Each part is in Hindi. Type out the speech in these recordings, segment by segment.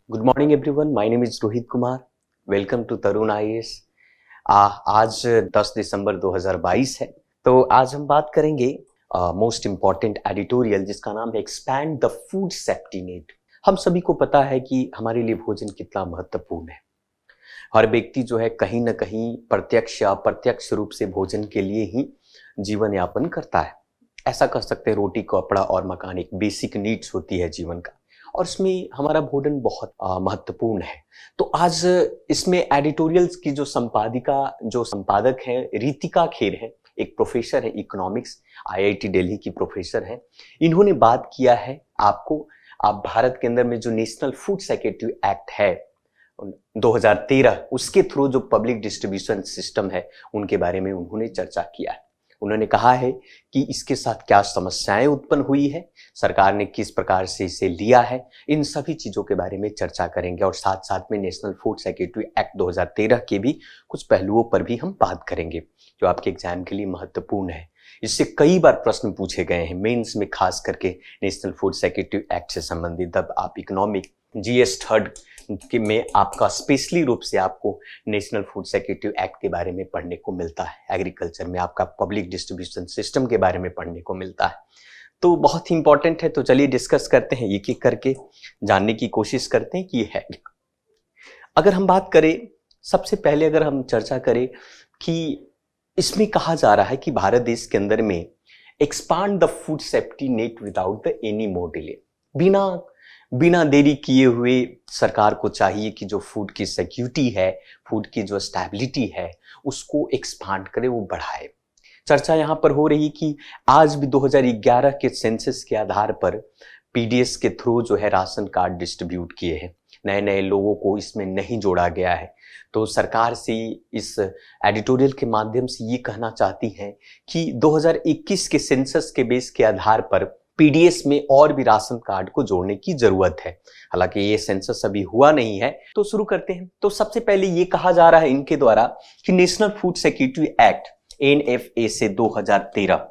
Good morning everyone, my name is Rohit Kumar. Welcome to Tarun IAS. आज 10 दिसंबर 2022 है। तो आज हम बात करेंगे मोस्ट इम्पॉर्टेंट एडिटोरियल जिसका नाम है expand the food safety net. हम सभी को पता है कि हमारे लिए भोजन कितना महत्वपूर्ण है। हर व्यक्ति जो है कहीं ना कहीं प्रत्यक्ष या अप्रत्यक्ष रूप से भोजन के लिए ही जीवन यापन करता है। ऐसा कह सकते हैं, रोटी कपड़ा और मकान एक बेसिक नीड्स होती है जीवन का, और इसमें हमारा भोजन बहुत महत्वपूर्ण है। तो आज इसमें एडिटोरियल्स की जो संपादक हैं रितिका खेर है, एक प्रोफेसर है इकोनॉमिक्स, आईआईटी दिल्ली की प्रोफेसर है। इन्होंने बात किया है आपको आप भारत के अंदर में जो नेशनल फूड सिक्योरिटी एक्ट है 2013, उसके थ्रू जो पब्लिक डिस्ट्रीब्यूशन सिस्टम है उनके बारे में उन्होंने चर्चा किया है। उन्होंने कहा है कि इसके साथ क्या समस्याएं उत्पन्न हुई है, सरकार ने किस प्रकार से इसे लिया है, इन सभी चीजों के बारे में चर्चा करेंगे। और साथ साथ में नेशनल फूड सिक्योरिटी एक्ट 2013 के भी कुछ पहलुओं पर भी हम बात करेंगे जो आपके एग्जाम के लिए महत्वपूर्ण है। इससे कई बार प्रश्न पूछे गए हैं मेंस में, खास करके नेशनल फूड सिक्योरिटी एक्ट से संबंधित। तब आप इकोनॉमिक जीएस थर्ड में आपका स्पेशली रूप से आपको नेशनल फूड सिक्योरिटी एक्ट के बारे में पढ़ने को मिलता है। एग्रीकल्चर में आपका पब्लिक डिस्ट्रीब्यूशन सिस्टम के बारे में पढ़ने को मिलता है। तो बहुत ही इंपॉर्टेंट है। तो चलिए डिस्कस करते हैं, एक एक करके जानने की कोशिश करते हैं कि ये है। अगर हम बात करें, सबसे पहले अगर हम चर्चा करें कि इसमें कहा जा रहा है कि भारत देश के अंदर में expand the food safety net without the any more delay. बिना देरी किए हुए सरकार को चाहिए कि जो फूड की सिक्योरिटी है, फूड की जो स्टेबिलिटी है, उसको एक्सपांड करे, वो बढ़ाए। चर्चा यहाँ पर हो रही कि आज भी 2011 के सेंसस के आधार पर पीडीएस के थ्रू जो है राशन कार्ड डिस्ट्रीब्यूट किए हैं, नए नए लोगों को इसमें नहीं जोड़ा गया है। तो सरकार से इस एडिटोरियल के माध्यम से ये कहना चाहती हैं कि 2021 के सेंसस के बेस के आधार पर पीडीएस में और भी राशन कार्ड को जोड़ने की जरूरत है। हालांकि ये सेंसस अभी हुआ नहीं है। तो शुरू करते हैं। तो सबसे पहले ये कहा जा रहा है इनके द्वारा कि national food security act NFA से 2013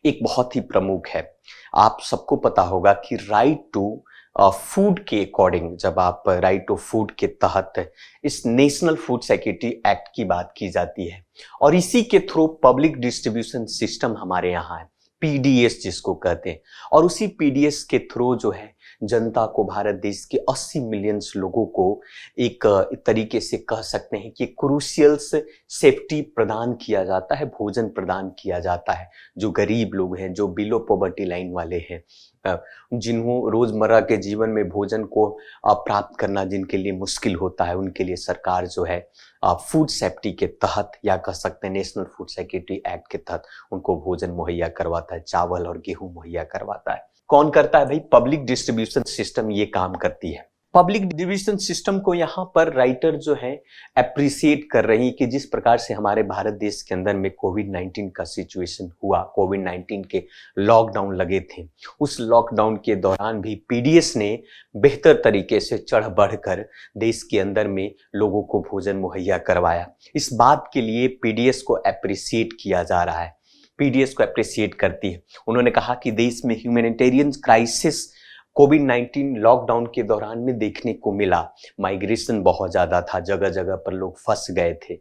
एक बहुत ही प्रमुख है। आप सबको पता होगा कि राइट टू फूड के अकॉर्डिंग, जब आप राइट टू फूड के तहत इस नेशनल फूड सिक्योरिटी एक्ट की बात की जाती है, और इसी के थ्रू पब्लिक डिस्ट्रीब्यूशन सिस्टम हमारे यहाँ है, पीडीएस जिसको कहते हैं। और उसी पीडीएस के थ्रू जो है जनता को, भारत देश के 80 मिलियन लोगों को एक तरीके से कह सकते हैं कि क्रूशियल सेफ्टी प्रदान किया जाता है, भोजन प्रदान किया जाता है। जो गरीब लोग हैं, जो बिलो पॉवर्टी लाइन वाले हैं, जिन्हों रोजमर्रा के जीवन में भोजन को प्राप्त करना जिनके लिए मुश्किल होता है, उनके लिए सरकार जो है फूड सेफ्टी के तहत, या कह सकते हैं नेशनल फूड सिक्योरिटी एक्ट के तहत उनको भोजन मुहैया करवाता है, चावल और गेहूं मुहैया करवाता है। कौन करता है भाई? पब्लिक डिस्ट्रीब्यूशन सिस्टम ये काम करती है। पब्लिक डिस्ट्रीब्यूशन सिस्टम को यहाँ पर राइटर जो है अप्रिशिएट कर रही कि जिस प्रकार से हमारे भारत देश के अंदर में कोविड-19 का सिचुएशन हुआ, कोविड-19 के लॉकडाउन लगे थे, उस लॉकडाउन के दौरान भी पीडीएस ने बेहतर तरीके से चढ़ बढ़कर देश के अंदर में लोगों को भोजन मुहैया करवाया। इस बात के लिए पीडीएस को अप्रिशिएट किया जा रहा है, पीडीएस को अप्रिशिएट करती है। उन्होंने कहा कि देश में ह्यूमैनिटेरियन क्राइसिस कोविड-19 लॉकडाउन के दौरान में देखने को मिला। माइग्रेशन बहुत ज़्यादा था, जगह जगह पर लोग फंस गए थे,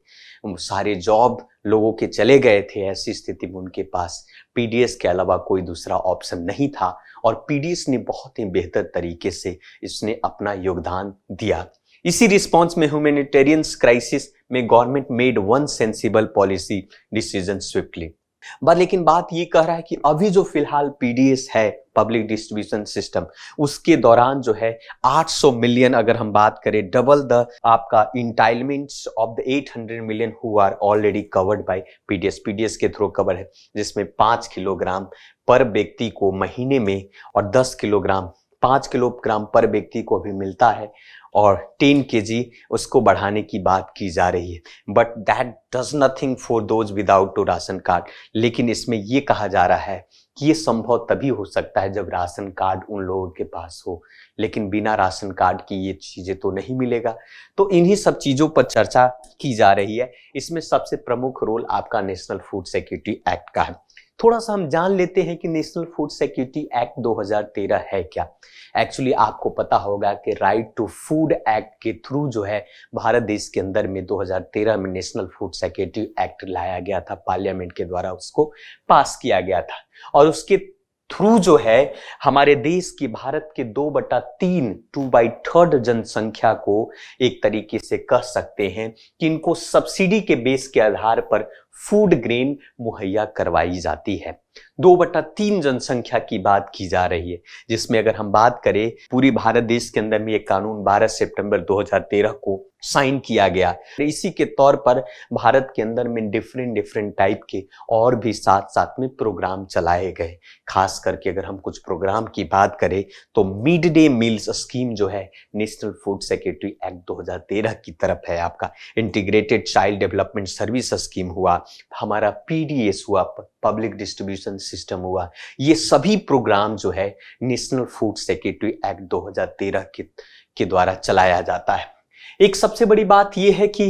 सारे जॉब लोगों के चले गए थे। ऐसी स्थिति में उनके पास पीडीएस के अलावा कोई दूसरा ऑप्शन नहीं था, और पीडीएस ने बहुत ही बेहतर तरीके से इसने अपना योगदान दिया। इसी रिस्पॉन्स में ह्यूमैनिटेरियन क्राइसिस में government made one sensible policy decision swiftly. लेकिन बात ये कह रहा है कि अभी जो फिलहाल पीडीएस है, पब्लिक डिस्ट्रीब्यूशन सिस्टम, उसके दौरान जो है 800 मिलियन, अगर हम बात करें, डबल द आपका entitlements of the 800 million who are already covered by PDS के थ्रू कवर है, जिसमें 5 किलोग्राम पर व्यक्ति को महीने में, और 10 किलोग्राम 5 किलोग्राम पर व्यक्ति को भी मिलता है, और 10 kg उसको बढ़ाने की बात की जा रही है। But that does nothing for those without to ration card. लेकिन इसमें ये कहा जा रहा है कि ये संभव तभी हो सकता है जब राशन कार्ड उन लोगों के पास हो, लेकिन बिना राशन कार्ड की ये चीजें तो नहीं मिलेगा। तो इन्हीं सब चीजों पर चर्चा की जा रही है। इसमें सबसे प्रमुख रोल आपका नेशनल फूड सिक्योरिटी एक्ट का है। थोड़ा सा हम जान लेते हैं कि नेशनल फूड सिक्योरिटी एक्ट 2013 है क्या। एक्चुअली आपको पता होगा कि राइट टू फूड एक्ट के थ्रू जो है भारत देश के अंदर में 2013 में नेशनल फूड सिक्योरिटी एक्ट लाया गया था, पार्लियामेंट के द्वारा उसको पास किया गया था। और उसके थ्रू जो है हमारे देश की, भारत के 2/3 2/3 जनसंख्या को एक तरीके से कह सकते हैं कि इनको सब्सिडी के बेस के आधार पर फूड ग्रेन मुहैया करवाई जाती है। 2/3 जनसंख्या की बात की जा रही है, जिसमें अगर हम बात करें पूरी भारत देश के अंदर में ये कानून 12 सितंबर 2013 को साइन किया गया। इसी के तौर पर भारत के अंदर में डिफरेंट टाइप के और भी साथ साथ में प्रोग्राम चलाए गए। खास करके अगर हम कुछ प्रोग्राम की बात करें तो मिड डे मील्स स्कीम जो है नेशनल फूड सिक्योरिटी एक्ट 2013 की तरफ है। आपका integrated child development service scheme हुआ, हमारा पीडीएस हुआ, पब्लिक डिस्ट्रीब्यूशन सिस्टम हुआ, ये सभी प्रोग्राम जो है नेशनल फूड सिक्योरिटी एक्ट 2013 के द्वारा चलाया जाता है। एक सबसे बड़ी बात यह है कि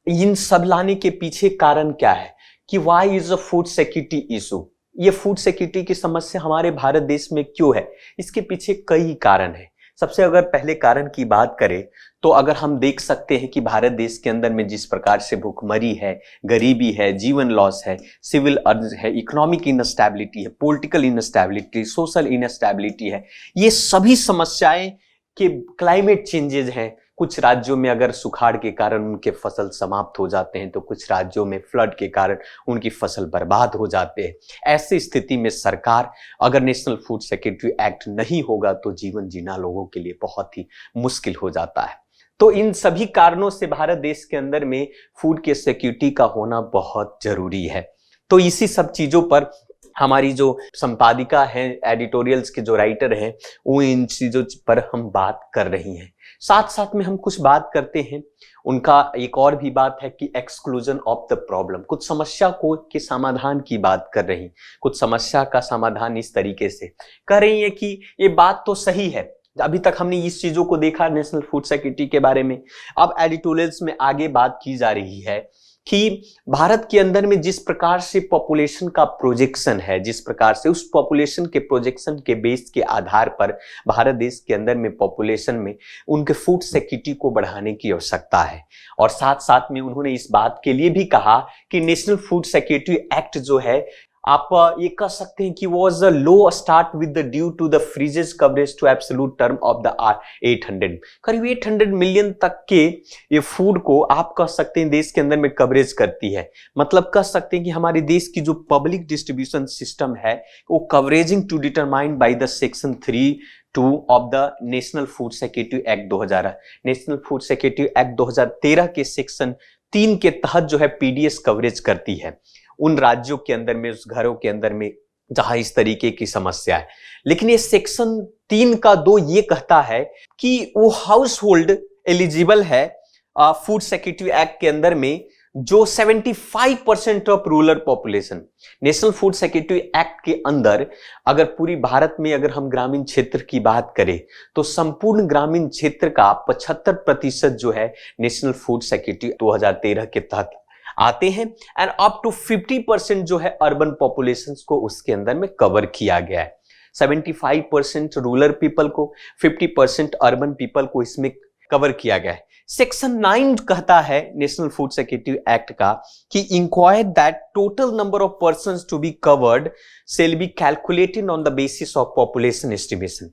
इन सब लाने के पीछे कारण क्या है कि why is a food security issue. ये फूड सिक्योरिटी की समस्या हमारे भारत देश में क्यों है, इसके पीछे कई कारण है। सबसे अगर पहले कारण की बात करें तो अगर हम देख सकते हैं कि भारत देश के अंदर में जिस प्रकार से भूखमरी है, गरीबी है, जीवन लॉस है, सिविल अर्ज है, इकोनॉमिक इनस्टेबिलिटी है, पॉलिटिकल इनस्टेबिलिटी, सोशल इनस्टेबिलिटी है, ये सभी समस्याएं के क्लाइमेट चेंजेस हैं। कुछ राज्यों में अगर सुखाड़ के कारण उनके फसल समाप्त हो जाते हैं तो कुछ राज्यों में फ्लड के कारण उनकी फसल बर्बाद हो जाते हैं। ऐसी स्थिति में सरकार, अगर नेशनल फूड सिक्योरिटी एक्ट नहीं होगा तो जीवन जीना लोगों के लिए बहुत ही मुश्किल हो जाता है। तो इन सभी कारणों से भारत देश के अंदर में फूड के सिक्योरिटी का होना बहुत जरूरी है। तो इसी सब चीजों पर हमारी जो संपादिका है, एडिटोरियल्स के जो राइटर हैं, वो इन चीजों पर हम बात कर रही हैं। साथ साथ में हम कुछ बात करते हैं, उनका एक और भी बात है कि एक्सक्लूजन ऑफ द प्रॉब्लम, कुछ समस्या को के समाधान की बात कर रही, कुछ समस्या का समाधान इस तरीके से कर रही है कि ये बात तो सही है, अभी तक हमने इस चीजों को देखा नेशनल फूड सिक्योरिटी के बारे में। अब एडिटोरियल्स में आगे बात की जा रही है कि भारत के अंदर में जिस प्रकार से पॉपुलेशन का प्रोजेक्शन है, जिस प्रकार से उस पॉपुलेशन के प्रोजेक्शन के बेस के आधार पर भारत देश के अंदर में पॉपुलेशन में उनके फूड सिक्योरिटी को बढ़ाने की आवश्यकता है। और साथ साथ में उन्होंने इस बात के लिए भी कहा कि नेशनल फूड सिक्योरिटी एक्ट जो है, आप ये कह सकते हैं कि was a low start with the due to the freezes coverage to absolute term of the 800, करीब 800 मिलियन तक के ये फूड को आप कह सकते हैं देश के अंदर में कवरेज करती है। मतलब कह सकते हैं कि हमारे देश की जो पब्लिक डिस्ट्रीब्यूशन सिस्टम है वो coveraging to determined by the section 3(2) of the national food security act 2000। National food security act 2013 के सेक्शन 3 के तहत जो है पीडीएस कवरेज करती है उन राज्यों के अंदर में, उस घरों के अंदर में जहां इस तरीके की समस्या है। लेकिन ये सेक्शन 3(2) ये कहता है कि वो हाउस होल्ड एलिजिबल है फूड सिक्योरिटी एक्ट के अंदर में जो 75% of rural population. National food security act के अंदर अगर पूरी भारत में अगर हम ग्रामीण क्षेत्र की बात करें तो संपूर्ण ग्रामीण क्षेत्र का 75% जो है नेशनल फूड सिक्योरिटी 2013 के तहत आते हैं, एंड अप टू 50% जो है अर्बन पॉपुलेशन को उसके अंदर में कवर किया गया है। 75% रूरल पीपल को, 50% अर्बन पीपल को इसमें कवर किया गया है। सेक्शन 9 कहता है नेशनल फूड सिक्योरिटी एक्ट का कि inquire that total number of persons to be covered shall be calculated on the basis of population estimation.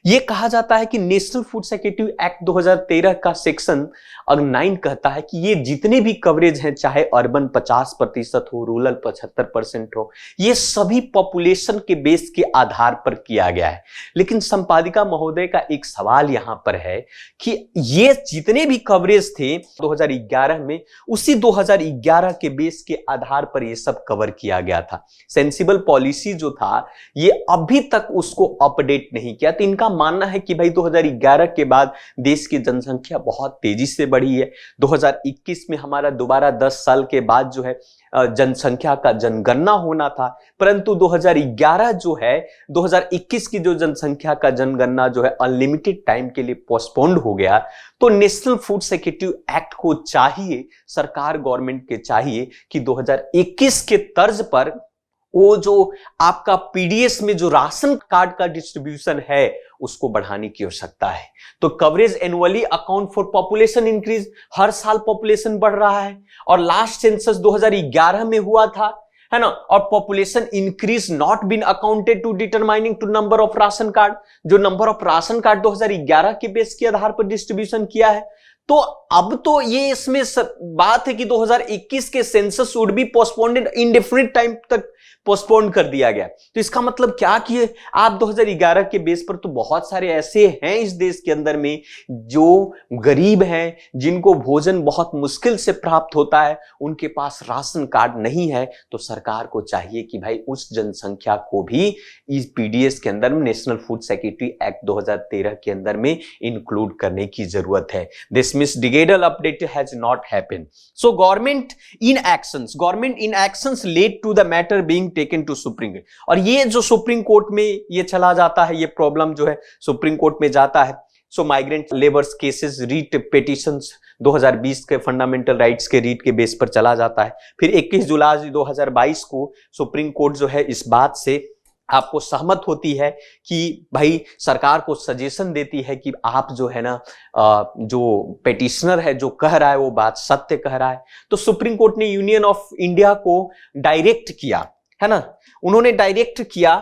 यह कहा जाता है कि नेशनल फूड सिक्योरिटी एक्ट 2013 का सेक्शन 9 कहता है कि ये जितने भी कवरेज हैं, चाहे अर्बन 50% हो, रूरल 75% हो, ये सभी पॉपुलेशन के बेस के आधार पर किया गया है। लेकिन संपादिका महोदय का एक सवाल यहां पर है कि ये जितने भी कवरेज थे 2011 में, उसी 2011 के बेस के आधार पर ये सब कवर किया गया था। सेंसिबल पॉलिसी जो था ये अभी तक उसको अपडेट नहीं किया। तो इनका मानना है कि भाई 2011 के बाद देश की जनसंख्या बहुत तेजी से बढ़ी है। 2021 में हमारा दोबारा 10 साल के बाद जो है जनसंख्या का जनगणना होना था, परंतु 2011 जो है 2021 की जो जनसंख्या का जनगणना जो है अनलिमिटेड टाइम के लिए पोस्टपोन्ड हो गया। तो नेशनल फूड सिक्योरिटी एक्ट को चाहिए, सरकार गवर्नमेंट के चाहिए कि 2021 के तर्ज पर वो जो आपका पीडीएस में जो राशन कार्ड का डिस्ट्रीब्यूशन है उसको बढ़ाने की आवश्यकता है। तो coverage annually account for population increase, हर साल पॉपुलेशन बढ़ रहा है और लास्ट सेंसस 2011 में हुआ था, है ना। और population increase not been accounted to determining to number of ration card, जो नंबर ऑफ राशन कार्ड 2011 के बेस के आधार पर डिस्ट्रीब्यूशन किया है। तो अब तो ये इसमें बात है कि 2021 के census would be postponed indefinite time तक पोस्टपोन कर दिया गया। तो इसका मतलब क्या कि आप 2011 के बेस पर तो बहुत सारे ऐसे हैं इस देश के अंदर में जो गरीब हैं, जिनको भोजन बहुत मुश्किल से प्राप्त होता है, उनके पास राशन कार्ड नहीं है। तो सरकार को चाहिए कि भाई उस जनसंख्या को भी इस पीडीएस के अंदर में, नेशनल फूड सिक्योरिटी एक्ट 2013 के अंदर में इंक्लूड करने की जरूरत है। This misdegadal update has not happened. So government inactions led to the matter being taken to Supreme Court. और ये जो सुप्रीम कोर्ट में ये चला जाता है, ये प्रॉब्लम जो है सुप्रीम कोर्ट में जाता है। So migrant labours cases writ petitions 2020 के फंडामेंटल राइट्स के रीट के बेस पर चला जाता है। फिर 21 जुलाई 2022 को सुप्रीम कोर्ट जो है इस बात से आपको सहमत होती है कि भाई सरकार को सजेशन देती है कि आप जो है ना, जो पेटिशनर है जो कह रहा है वो बात सत्य कह रहा है। तो सुप्रीम कोर्ट ने यूनियन ऑफ इंडिया को डायरेक्ट किया, है ना, उन्होंने डायरेक्ट किया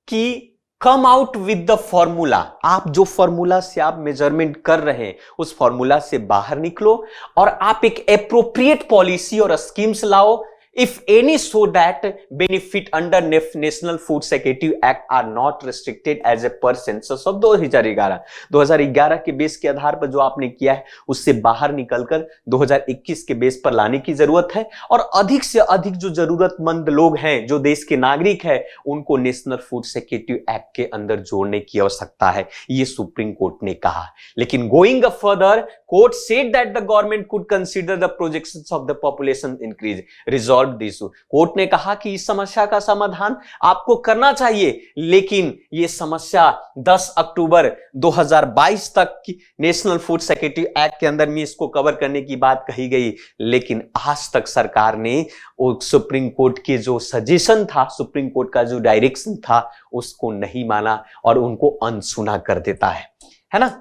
कि come out with the formula, आप जो फॉर्मूला से आप मेजरमेंट कर रहे हैं उस फॉर्मूला से बाहर निकलो और आप एक एप्रोप्रिएट पॉलिसी और स्कीम्स लाओ, if any, so that benefit under National Food Security Act are not restricted as a per census of 2011 के बेस के आधार पर जो आपने किया है उससे बाहर निकलकर 2021 के बेस पर लाने की जरूरत है। और अधिक से अधिक जो जरूरतमंद लोग हैं, जो देश के नागरिक हैं, उनको नेशनल फूड सिक्योरिटी एक्ट के अंदर जोड़ने की आवश्यकता है, ये सुप्रीम कोर्ट ने कहा। लेकिन going further, court said that the government could consider the projections of the population increase, resolve this. Court ने कहा कि इस समस्या का समाधान आपको करना चाहिए, लेकिन यह समस्या 10 अक्टूबर 2022 तक की नेशनल फूड सिक्योरिटी एक्ट के अंदर में इसको कवर करने की बात कही गई। लेकिन आज तक सरकार ने सुप्रीम कोर्ट के जो सजेशन था, सुप्रीम कोर्ट का जो डायरेक्शन था, उसको नहीं माना और उनको अनसुना कर देता है ना।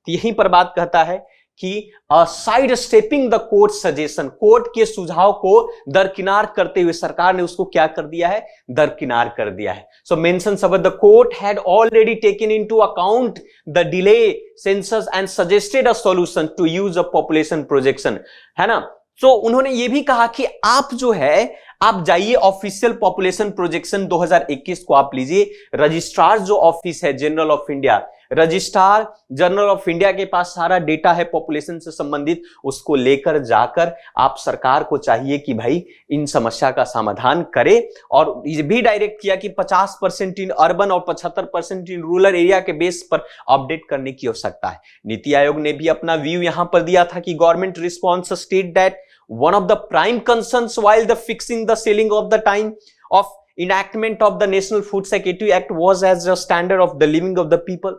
यहीं पर बात कहता है कि side stepping the court suggestion, court के सुझाव को दरकिनार करते हुए सरकार ने उसको क्या कर दिया है, दरकिनार कर दिया है। So mentions about the court had already taken into account the delay census and suggested a solution to use a population projection, है ना। सो उन्होंने ये भी कहा कि आप जो है आप जाइए ऑफिशियल पॉपुलेशन प्रोजेक्शन 2021 को आप लीजिए। रजिस्ट्रार जो ऑफिस है general of India, registrar general of India के पास सारा डेटा है पॉपुलेशन से संबंधित, उसको लेकर जाकर आप सरकार को चाहिए कि भाई इन समस्या का समाधान करे। और ये भी डायरेक्ट किया कि 50% इन अर्बन और 75% इन रूरल एरिया के बेस पर अपडेट करने की आवश्यकता है। नीति आयोग ने भी अपना व्यू यहां पर दिया था कि government response state that one of the prime concerns while the fixing the ceiling of the time of enactment of the National Food Security Act was as a standard of the living of the people।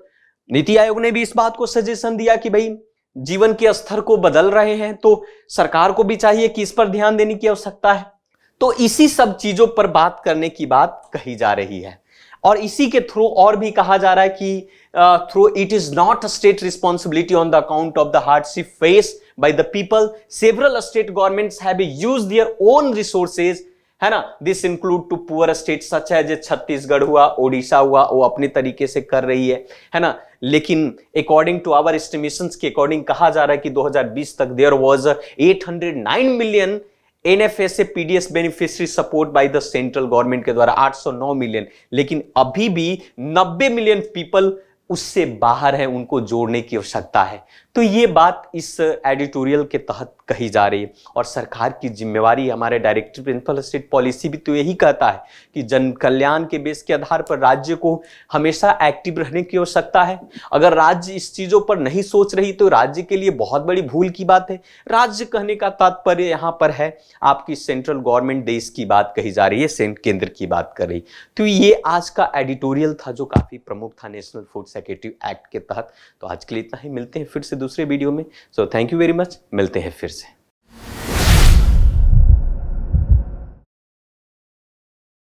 NITI Aayog ने भी इस बात को सजेशन दिया कि भाई जीवन के स्तर को बदल रहे हैं, तो सरकार को भी चाहिए कि इस पर ध्यान देने की आवश्यकता है। तो इसी सब चीजों पर बात करने की बात कही जा रही है और इसी के थ्रू और भी कहा जा रहा है कि through it is not a state responsibility on the account of the hardship face by the people, several state governments have used their own resources, है ना। This include to poor state such है, जो छत्तीसगढ़ हुआ, ओडिशा हुआ, वो अपने तरीके से कर रही है ना। लेकिन अकॉर्डिंग टू आवर एस्टिमेशंस के अकॉर्डिंग कहा जा रहा है कि 2020 तक there was 809 million NFSA PDS beneficiary support by the central government के द्वारा 809 मिलियन, लेकिन अभी भी 90 मिलियन पीपल उससे बाहर है, उनको जोड़ने की आवश्यकता है। तो ये बात इस एडिटोरियल के तहत कही जा रही है और सरकार की जिम्मेवारी, हमारे डायरेक्टिव प्रिंसिपल स्टेट पॉलिसी भी तो यही कहता है कि जन कल्याण के बेस के आधार पर राज्य को हमेशा एक्टिव रहने की आवश्यकता है। अगर राज्य इस चीजों पर नहीं सोच रही तो राज्य के लिए बहुत बड़ी भूल की बात है। राज्य कहने का तात्पर्य यहाँ पर है आपकी सेंट्रल गवर्नमेंट, देश की बात कही जा रही है, केंद्र की बात कर रही। तो ये आज का एडिटोरियल था जो काफी प्रमुख था नेशनल फूड सिक्योरिटी एक्ट के तहत। तो आज के लिए इतना ही, मिलते हैं फिर से दूसरे वीडियो में। So thank you very much, मिलते हैं फिर से।